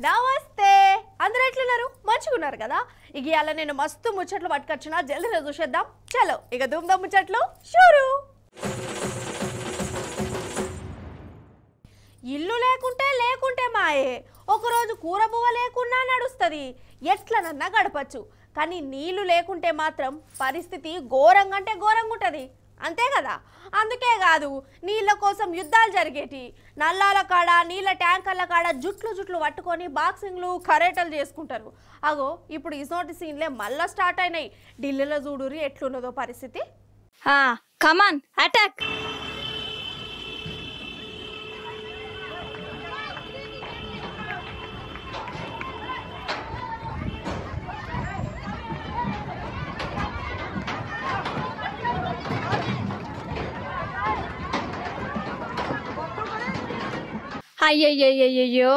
నమస్తే అందరూ ఎట్లున్నారు మంచిగున్నారు కదా ఇక ఇయాల నేను మస్తు ముచ్చట్లు పట్టుకొచ్చినా జల్దీగా చూసేద్దాం చలో ఇక దుమ్దా ముచ్చట్లు షురు ఇల్లు లేకుంటే మాయే ఒకరోజు కూర బువ్వ లేకున్నా నడుస్తుంది ఎట్లనన్నా గడపచ్చు కానీ నీళ్లు లేకుంటే మాత్రం పరిస్థితి ఘోరంగా అంటే ఘోరంగా ఉంటుంది అంతే కదా అందుకే కాదు నీళ్ళ కోసం యుద్ధాలు జరిగేటి నల్లాల కాడ నీళ్ళ ట్యాంకర్ల కాడ జుట్లు పట్టుకొని బాక్సింగ్లు కరేటలు చేసుకుంటారు అగో ఇప్పుడు ఇసోటి సీన్లే మళ్ళా స్టార్ట్ అయినాయి ఢిల్లీలో చూడురి ఎట్లున్నదో పరిస్థితి కమాన్ అటాక్ అయ్యయ్యయ్యో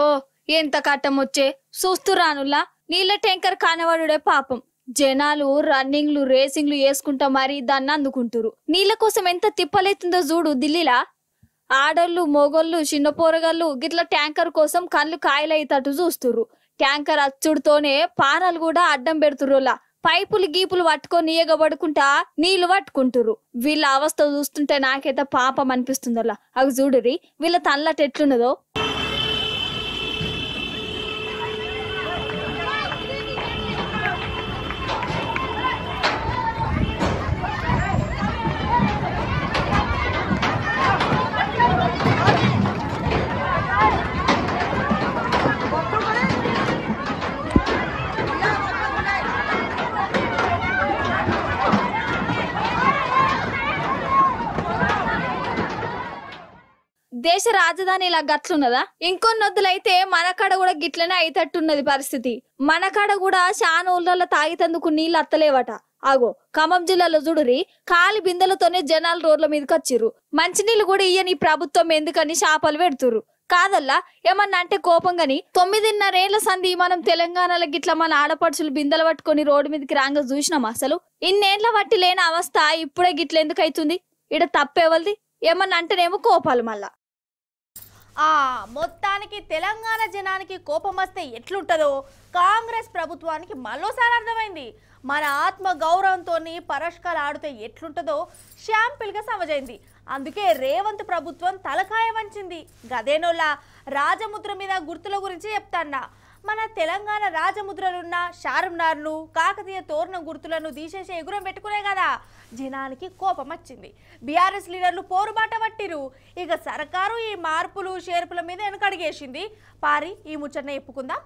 ఎంత కట్టం వచ్చే చూస్తురానులా నీళ్ళ ట్యాంకర్ కానవాడుడే పాపం జనాలు రన్నింగ్లు రేసింగ్లు వేసుకుంటా మరి దాన్ని అందుకుంటారు నీళ్ళ కోసం ఎంత తిప్పలేతుందో చూడు ఢిల్లీలా ఆడోళ్ళు మొగోళ్ళు చిన్న పోరగాళ్ళు గిట్ల ట్యాంకర్ కోసం కళ్ళు కాయలయ్యేటట్టు చూస్తురు ట్యాంకర్ అచ్చుడుతోనే పానాలు కూడా అడ్డం పెడుతురులా పైపులు గీపులు పట్టుకొని ఎగబడుకుంటా నీళ్లు పట్టుకుంటురు వీళ్ళ అవస్థ చూస్తుంటే నాకైతే పాపం అనిపిస్తుందలా అవి చూడురి వీళ్ళ తల్లట ఎట్లున్నదో దేశ రాజధాని ఇలా గట్లున్నదా ఇంకొన్నొద్దులైతే మన కాడ కూడా గిట్లనే అయితట్టున్నది పరిస్థితి మన కాడ కూడా చాలా ఊళ్ళలో తాగితందుకు నీళ్ళు అత్తలేవట ఆగో ఖమ్మం జిల్లాలో చూడురి కాలి బిందెలతోనే జనాలు రోడ్ల మీదకి వచ్చిర్రు మంచినీళ్ళు కూడా ఇయ్యని ప్రభుత్వం ఎందుకని శాపాలు పెడుతురు కాదల్లా ఏమన్నా అంటే కోపం గాని 9.5 సంధి మనం తెలంగాణలో గిట్ల మన ఆడపడుచులు బిందెలు పట్టుకొని రోడ్డు మీదకి రాంగ చూసినాం అసలు ఇన్నేళ్ల బట్టి లేని అవస్థ ఇప్పుడే గిట్ల ఎందుకు అవుతుంది ఇడ తప్పేవల్ది ఏమన్నా అంటేనేమో కోపాలు మళ్ళా మొత్తానికి తెలంగాణ జనానికి కోపం వస్తే ఎట్లుంటుందో కాంగ్రెస్ ప్రభుత్వానికి మరోసారి అర్థమైంది మన ఆత్మ గౌరవంతో పరస్కాలు ఆడితే ఎట్లుంటుందో షాంపిల్గా సమజైంది అందుకే రేవంత్ ప్రభుత్వం తలకాయ వంచింది గదేనోలా రాజముద్ర మీద గుర్తుల గురించి చెప్తాన్నా మన తెలంగాణ రాజముద్రలున్న చార్మినార్ను కాకతీయ తోరణం గుర్తులను తీసేసి ఎగురం పెట్టుకునే కదా జనానికి కోపం వచ్చింది బీఆర్ఎస్ లీడర్లు పోరుబాట పట్టిరు ఇక సర్కారు ఈ మార్పులు షేర్పుల మీద వెనకడిగేసింది పారి ఈ ముచ్చటనే చెప్పుకుందాం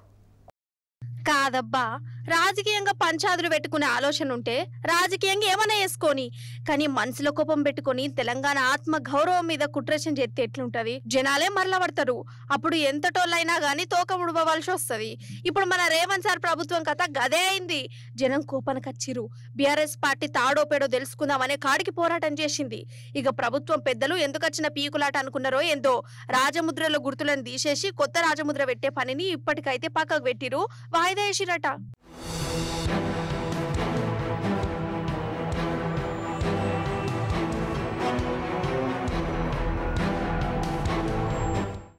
కాదబ్బా రాజకీయంగా పంచాదులు పెట్టుకునే ఆలోచన ఉంటే రాజకీయంగా ఏమైనా వేసుకొని కానీ మనసులో కోపం పెట్టుకొని తెలంగాణ ఆత్మ గౌరవం మీద కుట్రేషన్ చేస్తే ఎట్లుంటది జనాలే మరల పడతారు అప్పుడు ఎంత టోళ్ళైనా గానీ తోక ముడిపోవాల్సి వస్తుంది ఇప్పుడు మన రేవంత్ సార్ ప్రభుత్వం కథ గదే అయింది జనం కోపానికి వచ్చిరు బీఆర్ఎస్ పార్టీ తాడో పేడో తెలుసుకుందామనే కాడికి పోరాటం చేసింది ఇక ప్రభుత్వం పెద్దలు ఎందుకు వచ్చిన పీకులాట అనుకున్నారో ఏందో రాజముద్రలో గుర్తులను తీసేసి కొత్త రాజముద్ర పెట్టే పనిని ఇప్పటికైతే పక్కకు పెట్టిరు వాయిదా వేసిరట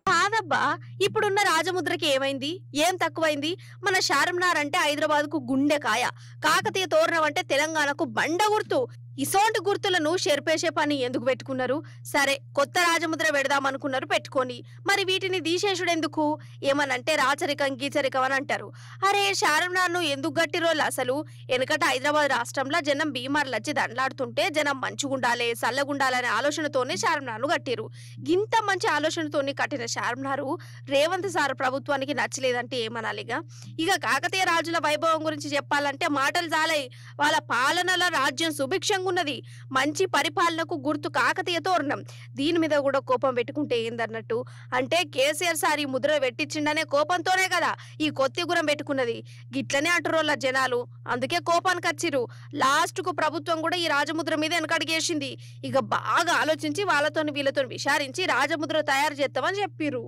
కాదబ్బా ఇప్పుడున్న రాజముద్రకి ఏమైంది ఏం తక్కువైంది మన చార్మినార్ అంటే హైదరాబాద్ కు గుండెకాయ కాకతీయ తోరణం అంటే తెలంగాణకు బండ గుర్తు ఇసోంటి గుర్తులను చెరిపేసే పని ఎందుకు పెట్టుకున్నారు సరే కొత్త రాజముద్ర పెడదాం అనుకున్నారు పెట్టుకొని మరి వీటిని తీసేసుడు ఎందుకు ఏమనంటే రాచరికం గీచరికం అని అంటారు అరే చార్మినార్ను ఎందుకు గట్టిరోళ్ళు అసలు వెనకట హైదరాబాద్ రాష్ట్రంలో జనం బీమార్లు వచ్చి దండలాడుతుంటే జనం మంచిగుండాలి చల్లగుండాలనే ఆలోచనతోనే చార్మినార్ను కట్టిరు ఇంత మంచి ఆలోచనతోని కట్టిన చార్మినారు రేవంత్ సార్ ప్రభుత్వానికి నచ్చలేదంటే ఏమనాలిగా ఇక కాకతీయ రాజుల వైభవం గురించి చెప్పాలంటే మాటలు చాలై వాళ్ళ పాలనలో రాజ్యం సుభిక్షంగా ఉన్నది మంచి పరిపాలనకు గుర్తు కాకతీయ తోరణం దీని మీద కూడా కోపం పెట్టుకుంటే ఏందన్నట్టు అంటే కేసీఆర్ సార్ ఈ ముద్ర పెట్టించిండనే కోపంతోనే కదా ఈ కొత్త గురం పెట్టుకున్నది గిట్లనే అంటురోళ్ళ జనాలు అందుకే కోపానికి వచ్చిరు లాస్ట్ కు ప్రభుత్వం కూడా ఈ రాజముద్ర మీద వెనకడిగేసింది ఇక బాగా ఆలోచించి వీళ్ళతో విచారించి రాజముద్ర తయారు చేస్తామని చెప్పిరు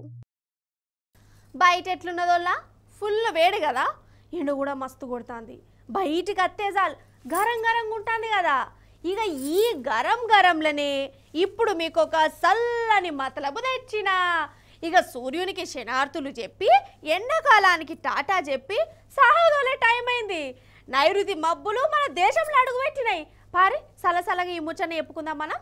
బయట ఎట్లున్నదోలా ఫుల్ వేడి కదా ఎండ కూడా మస్తు కొడుతుంది బయటికి అత్తేజాలు గరంగా ఉంటుంది కదా ఇక ఈ గరంలనే ఇప్పుడు మీకు ఒక చల్లని మతలబు తెచ్చిన ఇక సూర్యునికి శనార్థులు చెప్పి ఎండాకాలానికి టాటా చెప్పి సాహదోలే టైం అయింది. నైరుతి మబ్బులు మన దేశంలో అడుగుపెట్టినాయి. పారి సలసలగా ఈ ముచ్చని చెప్పుకుందాం మనం.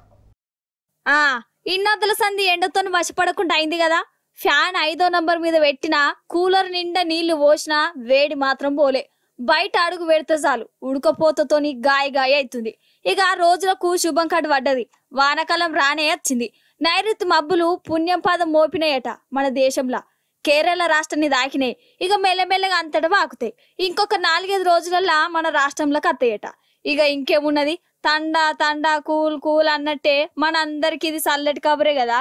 ఇన్నొద్దుల సంధి ఎండతో వశపడకుండా అయింది కదా. ఫ్యాన్ 5వ నంబర్ మీద పెట్టినా కూలర్ నిండా నీళ్లు పోసినా వేడి మాత్రం పోలే. బయట అడుగు పెడితే చాలు ఉడకపోతతోని గాయ అవుతుంది. ఇక ఆ రోజులకు శుభం కడు పడ్డది. వానకాలం రానే వచ్చింది. నైరుతి మబ్బులు పుణ్యం పాదం మోపినాయట మన దేశంలో. కేరళ రాష్ట్రాన్ని దాకినాయి. ఇక మెల్లమెల్లగా అంతటా వాకుతాయి. ఇంకొక 4-5 రోజులల్లా మన రాష్ట్రంలోకి అత్తయ్యట. ఇక ఇంకేమున్నది, తండా తండా కూల్ కూల్ అన్నట్టే మన అందరికి ఇది చల్లటి కబురే కదా.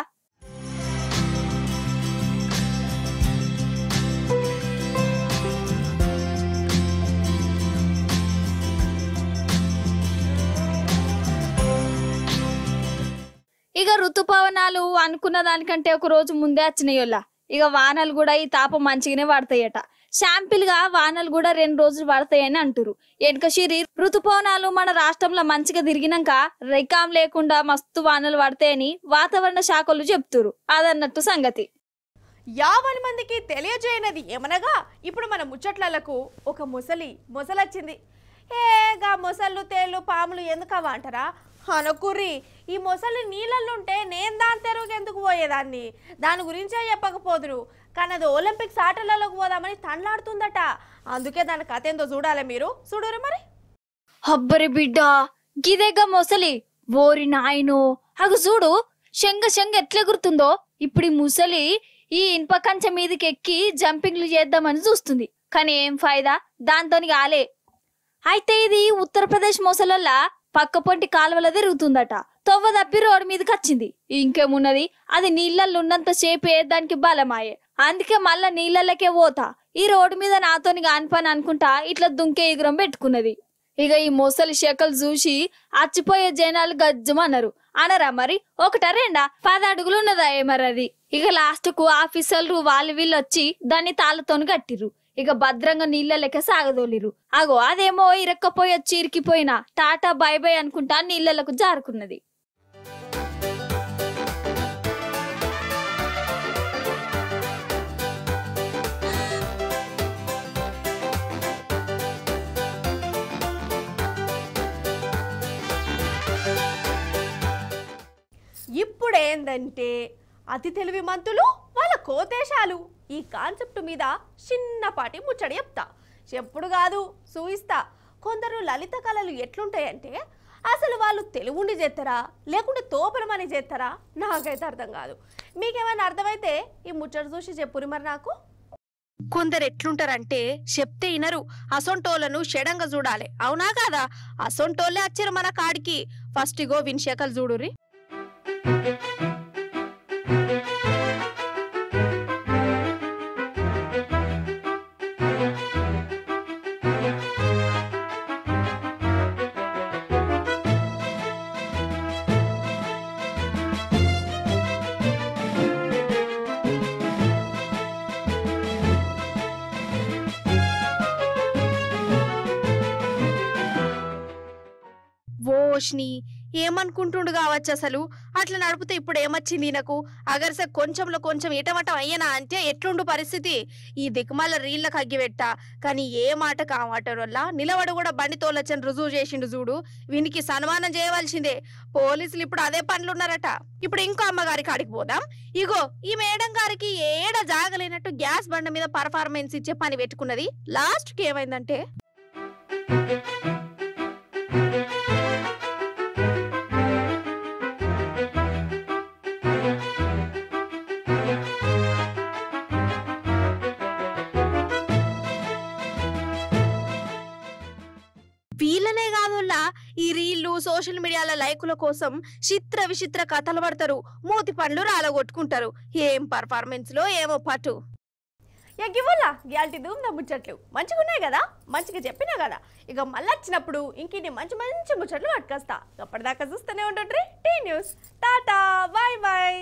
ఇక ఋతుపవనాలు అనుకున్న దానికంటే ఒక రోజు ముందే వచ్చినాయోల్లా. ఇక వానలు కూడా ఈ తాపం మంచిగానే పడతాయట. శాంపిల్ గా వానలు కూడా 2 రోజులు పడతాయని అంటారు. వెనకశిరి ఋతుపవనాలు మన రాష్ట్రంలో మంచిగా తిరిగినాక రికాం లేకుండా మస్తు వానలు పడతాయని వాతావరణ శాఖలు చెప్తురు. అదన్నట్టు సంగతి. 50 మందికి తెలియజేయనది ఏమనగా ఇప్పుడు మన ముచ్చట్లకు ఒక మొసలొచ్చింది. ఏగా మొసళ్ళు తేళ్ళు పాములు ఎందుకవా అంటారా? అనుకుర్రి, ఈ మొసలి నీళ్ళల్లుంటే నేను దాని తెరువుకి ఎందుకు పోయేదాన్ని? దాని గురించే చెప్పకపోదురు. కానీ అది ఒలింపిక్స్ ఆటలలోకి పోదామని తండ్లాడుతుందట. అందుకే దాని కథ ఏందో చూడాలి, మీరు చూడరు మరి. అబ్బరి బిడ్డ, గిదేగా మొసలి. ఓరి నాయనో, అగు చూడు శంగ ఎట్లా గుర్తుందో. ఇప్పుడు ఈ ముసలి ఈ ఇనుప కంచె మీదకి ఎక్కి జంపింగ్లు చేద్దామని చూస్తుంది. కానీ ఏం ఫాయిదా, దాంతోని కాలే. అయితే ఇది ఉత్తరప్రదేశ్ మొసలల్లా పక్క పొంటి కాలువల తిరుగుతుందట. తొవ్వ తప్పి రోడ్డు మీదకి వచ్చింది. ఇంకేమున్నది, అది నీళ్ళల్లో ఉన్నంత సేపే దానికి బలమాయే. అందుకే మళ్ళా నీళ్ళకే పోతా, ఈ రోడ్డు మీద నాతోని కానిపని అనుకుంటా ఇట్లా దుంకే ఎగురం పెట్టుకున్నది. ఇక ఈ మొసలి శకలు చూసి అచ్చిపోయే జనాలు గజ్జమన్నారు. అనరా మరి, 1-2 10 అడుగులు ఉన్నదా ఏమరి అది. ఇక లాస్ట్ కు ఆఫీసర్లు వాళ్ళు వీళ్ళు వచ్చి దాన్ని తాళ్ళతోని కట్టిర్రు. ఇక భద్రంగా నీళ్ళలకే సాగదోలిరు. అగో అదేమో ఇరక్కపోయి వచ్చి ఇరికిపోయినా టాటా బై బై అనుకుంటా నీళ్ళకు జారుకున్నది. ఇప్పుడేందంటే అతి తెలివి మంతులు వాళ్ళ కోతేశాలు ఈ కాన్సెప్ట్ మీద చిన్నపాటి ముచ్చడి చెప్పుడు కాదు చూయిస్తా. కొందరు లలిత కళలు ఎట్లుంటాయంటే అసలు వాళ్ళు తెలుగుండి చేస్తారా లేకుంటే తోపరమని చేస్తారా నాకైతే అర్థం కాదు. మీకేమైనా అర్థమైతే ఈ ముచ్చడి చూసి చెప్పురి మరి నాకు. కొందరు ఎట్లుంటారంటే చెప్తే ఇనరు, అసొంటోళ్ళను షడంగా చూడాలి. అవునా కాదా? అసొంటోళ్ళే వచ్చారు మన కాడికి. ఫస్ట్ ఇగో విన్షకలు చూడురి. ఓష్ని ఏమనుకుంటుండు కావచ్చు అసలు. అట్లా నడిపితే ఇప్పుడు ఏమొచ్చింది ఈయనకు? అగర్స కొంచెంలో కొంచెం ఇటమటం అయ్యనా అంటే ఎట్లుండు పరిస్థితి? ఈ దిక్కుమాల రీళ్ళకి అగ్గిపెట్ట. కానీ ఏ మాట కామాట వల్ల నిలబడి కూడా బండి తోలచ్చని రుజువు చేసిండు చూడు. వీనికి సన్మానం చేయవలసిందే. పోలీసులు ఇప్పుడు అదే పనులు ఉన్నారట. ఇప్పుడు ఇంకో అమ్మగారి కాడికి పోదాం. ఇగో ఈ మేడం గారికి ఏడ జాగలేనట్టు గ్యాస్ బండ మీద పర్ఫార్మెన్స్ ఇచ్చే పని పెట్టుకున్నది. లాస్ట్ కి ఏమైందంటే వీళ్ళనే కాదుల్లా ఈ రీళ్లు సోషల్ మీడియాల లైకుల కోసం చిత్ర విచిత్ర కథలు పడతారు. మూతి పండ్లు రాలగొట్టుకుంటారు. ఏం పర్ఫార్మెన్స్ లో ఏమో పట్టు. ఇవ్వాలా గ్యాల్టీ ధూమ్ ముచ్చట్లు మంచిగా ఉన్నాయి కదా, మంచిగా చెప్పినా కదా. ఇక మళ్ళీ వచ్చినప్పుడు ఇంకిన్ని మంచి మంచి ముచ్చట్లు పట్టుకొస్తా. అప్పటిదాకా చూస్తూనే ఉండండి T news. Tata, bye bye.